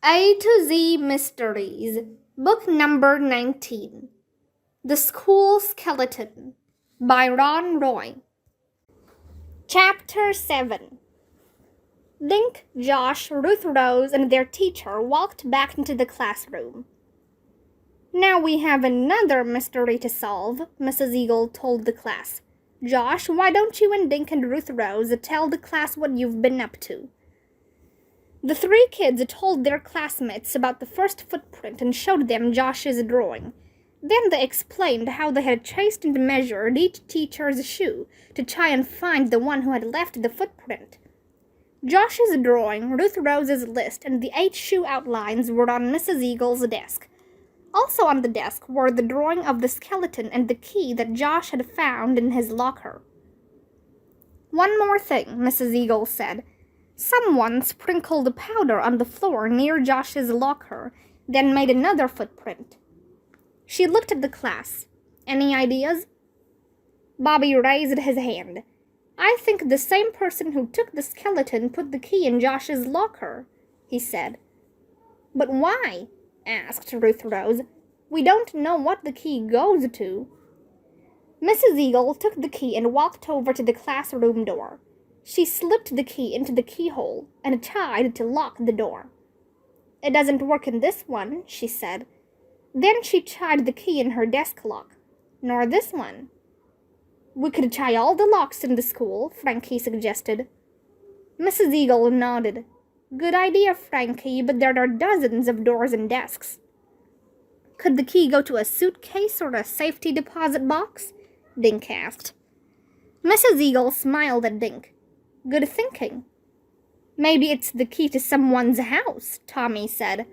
A to Z Mysteries, Book Number 19, The School Skeleton, by Ron Roy. Chapter 7. Dink, Josh, Ruth Rose, and their teacher walked back into the classroom. "Now we have another mystery to solve," Mrs. Eagle told the class. "Josh, why don't you and Dink and Ruth Rose tell the class what you've been up to?" The three kids told their classmates about the first footprint and showed them Josh's drawing. Then they explained how they had traced and measured each teacher's shoe to try and find the one who had left the footprint. Josh's drawing, Ruth Rose's list, and the 8 shoe outlines were on Mrs. Eagle's desk. Also on the desk were the drawing of the skeleton and the key that Josh had found in his locker. "One more thing," Mrs. Eagle said. "Someone sprinkled powder on the floor near Josh's locker, then made another footprint." She looked at the class. "Any ideas?" Bobby raised his hand. "I think the same person who took the skeleton put the key in Josh's locker," he said. "But why?" asked Ruth Rose. "We don't know what the key goes to." Mrs. Eagle took the key and walked over to the classroom door. She slipped the key into the keyhole and tried to lock the door. "It doesn't work in this one," she said. Then she tried the key in her desk lock. "Nor this one." "We could try all the locks in the school," Frankie suggested. Mrs. Eagle nodded. "Good idea, Frankie, but there are dozens of doors and desks." "Could the key go to a suitcase or a safety deposit box?" Dink asked. Mrs. Eagle smiled at Dink. "Good thinking." "Maybe it's the key to someone's house," Tommy said.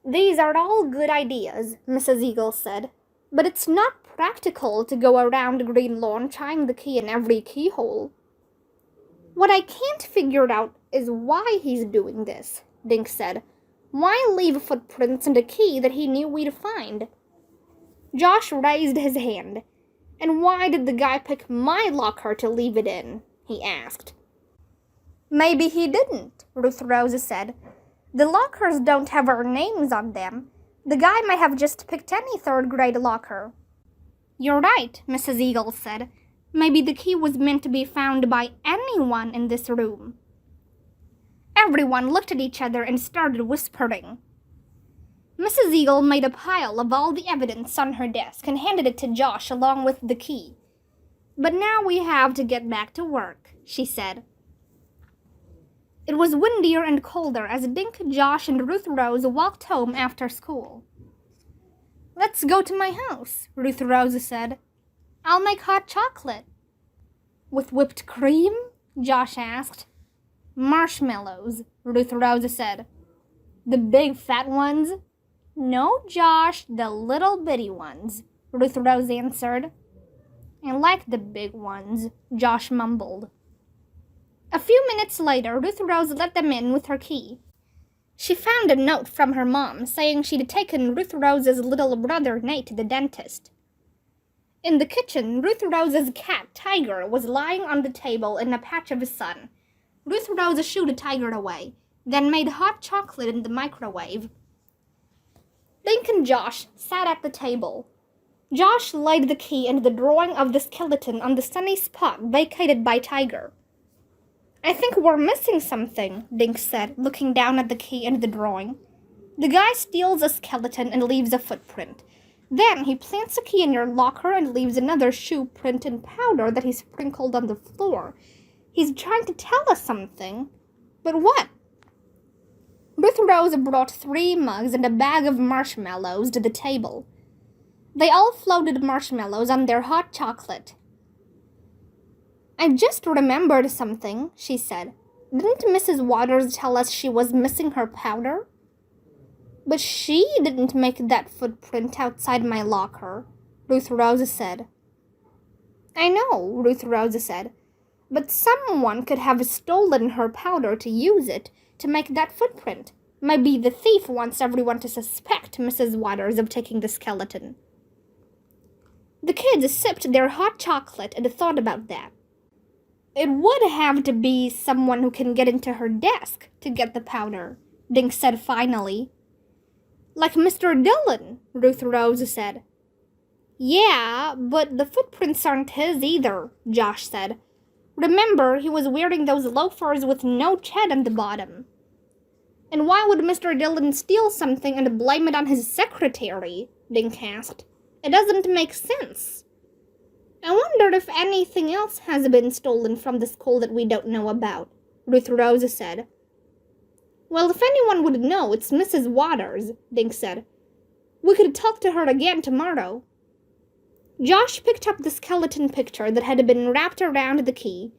"These are all good ideas," Mrs. Eagle said, "but it's not practical to go around Green Lawn trying the key in every keyhole." "What I can't figure out is why he's doing this," Dink said. "Why leave footprints and a key that he knew we'd find?" Josh raised his hand. "And why did the guy pick my locker to leave it in?" he asked. "Maybe he didn't," Ruth Rose said. "The lockers don't have our names on them. The guy might have just picked any third-grade locker." "You're right," Mrs. Eagle said. "Maybe the key was meant to be found by anyone in this room." Everyone looked at each other and started whispering. Mrs. Eagle made a pile of all the evidence on her desk and handed it to Josh along with the key. "But now we have to get back to work," she said. It was windier and colder as Dink, Josh, and Ruth Rose walked home after school. "Let's go to my house," Ruth Rose said. "I'll make hot chocolate." "With whipped cream?" Josh asked. "Marshmallows," Ruth Rose said. "The big fat ones?" "No, Josh, the little bitty ones," Ruth Rose answered. "I like the big ones," Josh mumbled. A few minutes later, Ruth Rose let them in with her key. She found a note from her mom saying she'd taken Ruth Rose's little brother Nate to the dentist. In the kitchen, Ruth Rose's cat Tiger was lying on the table in a patch of sun. Ruth Rose shooed Tiger away, then made hot chocolate in the microwave. Dink and Josh sat at the table. Josh laid the key and the drawing of the skeleton on the sunny spot vacated by Tiger. "I think we're missing something," Dink said, looking down at the key and the drawing. "The guy steals a skeleton and leaves a footprint. Then he plants a key in your locker and leaves another shoe print in powder that he sprinkled on the floor. He's trying to tell us something. But what?" Ruth Rose brought 3 mugs and a bag of marshmallows to the table. They all floated marshmallows on their hot chocolate. "I just remembered something," she said. "Didn't Mrs. Waters tell us she was missing her powder?" "But she didn't make that footprint outside my locker," Ruth Rose said. "I know," Ruth Rose said. "But someone could have stolen her powder to use it to make that footprint. Maybe the thief wants everyone to suspect Mrs. Waters of taking the skeleton." The kids sipped their hot chocolate and thought about that. "It would have to be someone who can get into her desk to get the powder," Dink said finally. Like Mr. Dillon, Ruth Rose said. Yeah, but the footprints aren't his either, Josh said. Remember, he was wearing those loafers with no tread on the bottom. And why would Mr. Dillon steal something and blame it on his secretary? Dink asked. It doesn't make sense. I wonder if anything else has been stolen from the school that we don't know about, Ruth Rose said. Well, if anyone would know, it's Mrs. Waters, Dink said. We could talk to her again tomorrow. Josh picked up the skeleton picture that had been wrapped around the key.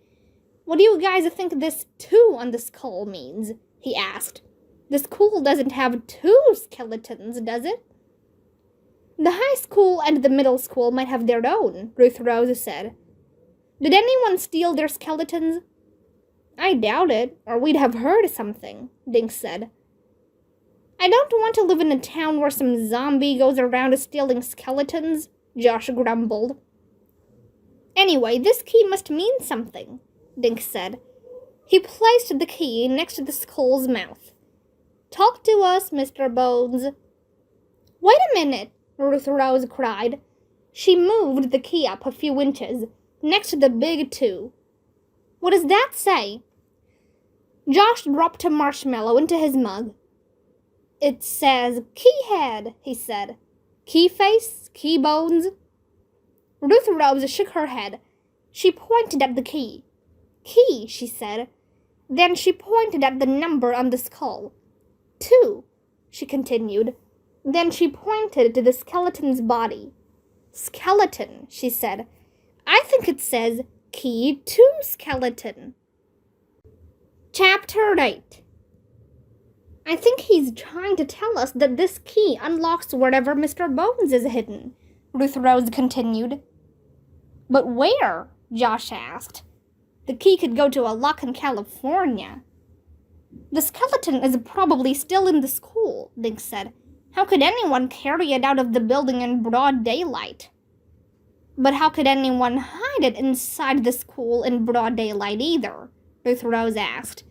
What do you guys think this 2 on the skull means? He asked. The school doesn't have 2 skeletons, does it? The high school and the middle school might have their own, Ruth Rose said. Did anyone steal their skeletons? I doubt it, or we'd have heard something, Dink said. I don't want to live in a town where some zombie goes around stealing skeletons, Josh grumbled. Anyway, this key must mean something, Dink said. He placed the key next to the skull's mouth. Talk to us, Mr. Bones. Wait a minute, Ruth Rose cried. She moved the key up a few inches, next to the big 2. What does that say? Josh dropped a marshmallow into his mug. It says Keyhead, he said. Key face, key bones. Ruth Rose shook her head. She pointed at the key. Key, she said. Then she pointed at the number on the skull. 2, she continued. Then she pointed to the skeleton's body. Skeleton, she said. I think it says Key to Skeleton. Chapter 8. I think he's trying to tell us that this key unlocks wherever Mr. Bones is hidden, Ruth Rose continued. But where? Josh asked. The key could go to a lock in California. The skeleton is probably still in the school, Dink said. How could anyone carry it out of the building in broad daylight? But how could anyone hide it inside the school in broad daylight either? Ruth Rose asked.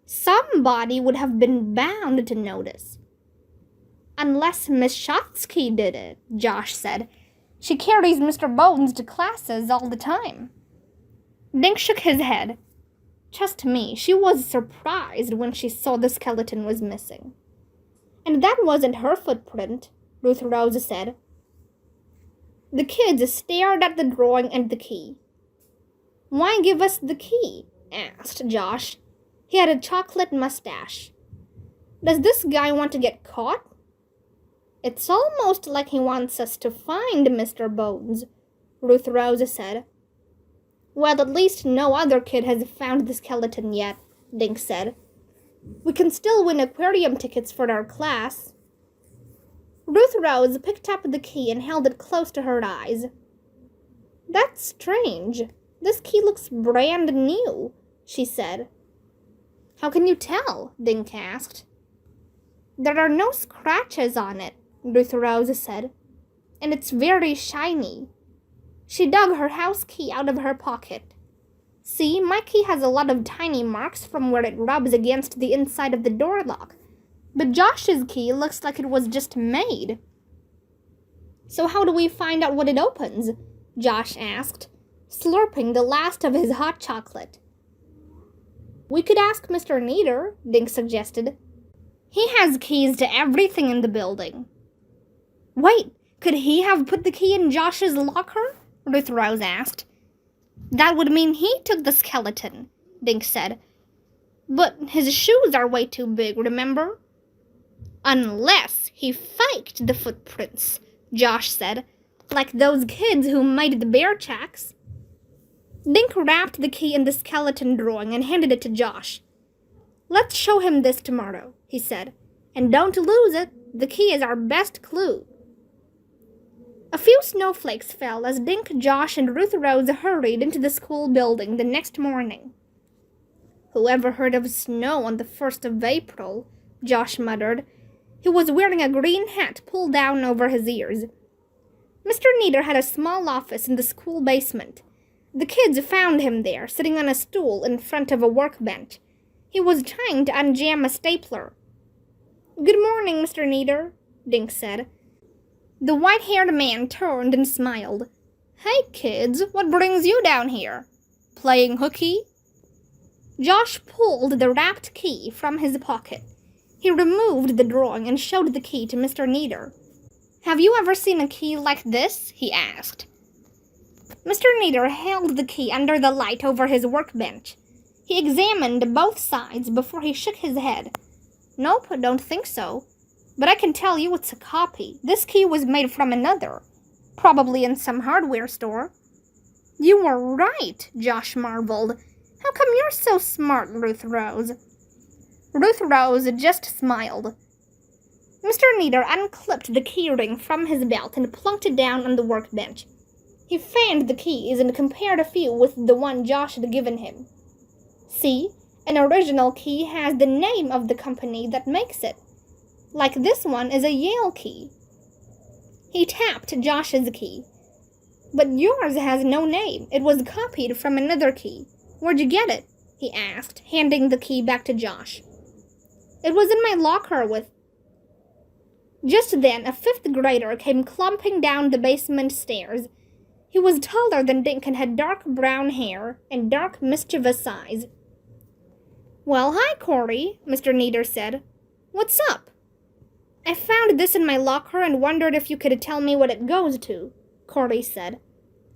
Somebody would have been bound to notice. Unless Miss Shotsky did it, Josh said. She carries Mr. Bones to classes all the time. Dink shook his head. Trust me, she was surprised when she saw the skeleton was missing. And that wasn't her footprint, Ruth Rose said. The kids stared at the drawing and the key. Why give us the key? Asked Josh. He had a chocolate mustache. Does this guy want to get caught? It's almost like he wants us to find Mr. Bones, Ruth Rose said. Well, at least no other kid has found the skeleton yet, Dink said. We can still win aquarium tickets for our class. Ruth Rose picked up the key and held it close to her eyes. That's strange. This key looks brand new, she said. How can you tell? Dink asked. There are no scratches on it, Ruth Rose said, and it's very shiny. She dug her house key out of her pocket. See, my key has a lot of tiny marks from where it rubs against the inside of the door lock, but Josh's key looks like it was just made. So how do we find out what it opens? Josh asked, slurping the last of his hot chocolate. We could ask Mr. Neater, Dink suggested. He has keys to everything in the building. Wait, could he have put the key in Josh's locker? Ruth Rose asked. That would mean he took the skeleton, Dink said. But his shoes are way too big, remember? Unless he faked the footprints, Josh said, like those kids who made the bear tracks. Dink wrapped the key in the skeleton drawing and handed it to Josh. Let's show him this tomorrow, he said. And don't lose it. The key is our best clue. A few snowflakes fell as Dink, Josh, and Ruth Rose hurried into the school building the next morning. Whoever heard of snow on the 1st of April? Josh muttered. He was wearing a green hat pulled down over his ears. Mr. Neater had a small office in the school basement. The kids found him there, sitting on a stool in front of a workbench. He was trying to unjam a stapler. Good morning, Mr. Neater, Dink said. The white-haired man turned and smiled. Hey, kids, what brings you down here? Playing hooky? Josh pulled the wrapped key from his pocket. He removed the drawing and showed the key to Mr. Neater. Have you ever seen a key like this? He asked. Mr. Neater held the key under the light over his workbench. He examined both sides before he shook his head. Nope, don't think so. But I can tell you it's a copy. This key was made from another. Probably in some hardware store. You were right, Josh marveled. How come you're so smart, Ruth Rose? Ruth Rose just smiled. Mr. Neater unclipped the keyring from his belt and plunked it down on the workbench. He fanned the keys and compared a few with the one Josh had given him. See, an original key has the name of the company that makes it. Like this one is a Yale key. He tapped Josh's key. But yours has no name. It was copied from another key. Where'd you get it? He asked, handing the key back to Josh. It was in my locker with... Just then, a fifth grader came clumping down the basement stairs. He was taller than Dink and had dark brown hair and dark, mischievous eyes. Well, hi, Corey, Mr. Neater said. What's up? I found this in my locker and wondered if you could tell me what it goes to, Corey said.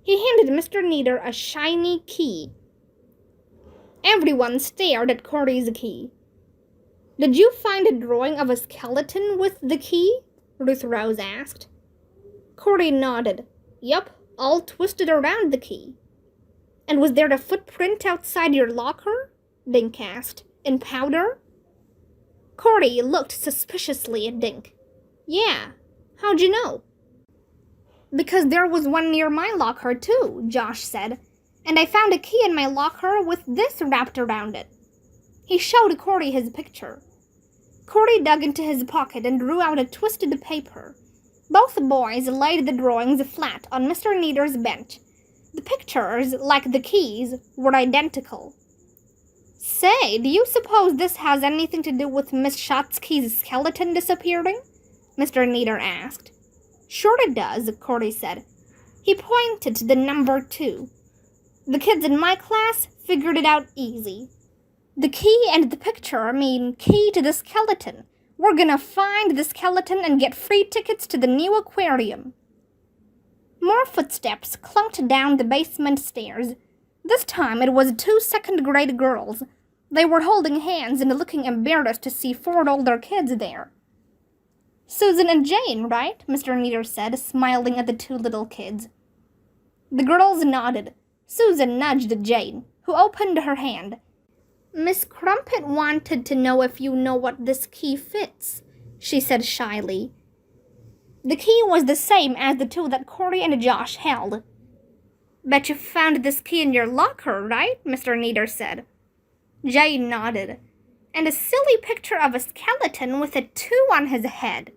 He handed Mr. Neater a shiny key. Everyone stared at Corey's key. Did you find a drawing of a skeleton with the key? Ruth Rose asked. Corey nodded. Yup, all twisted around the key. And was there a footprint outside your locker? Dink asked. In powder? Corey looked suspiciously at Dink. Yeah, how'd you know? Because there was one near my locker too, Josh said. And I found a key in my locker with this wrapped around it. He showed Corey his picture. Corey dug into his pocket and drew out a twisted paper. Both boys laid the drawings flat on Mr. Neater's bench. The pictures, like the keys, were identical. Say, do you suppose this has anything to do with Miss Shotsky's skeleton disappearing? Mr. Neater asked. Sure it does, Corey said. He pointed to the number 2. The kids in my class figured it out easy. The key and the picture mean key to the skeleton. We're gonna find the skeleton and get free tickets to the new aquarium. More footsteps clunked down the basement stairs. This time it was 2 second-grade girls. They were holding hands and looking embarrassed to see 4 older kids there. Susan and Jane, right? Mr. Neater said, smiling at the 2 little kids. The girls nodded. Susan nudged Jane, who opened her hand. Miss Crumpet wanted to know if you know what this key fits, she said shyly. The key was the same as the 2 that Corey and Josh held. Bet you found this key in your locker, right? Mr. Neater said. Jane nodded. And a silly picture of a skeleton with a 2 on his head.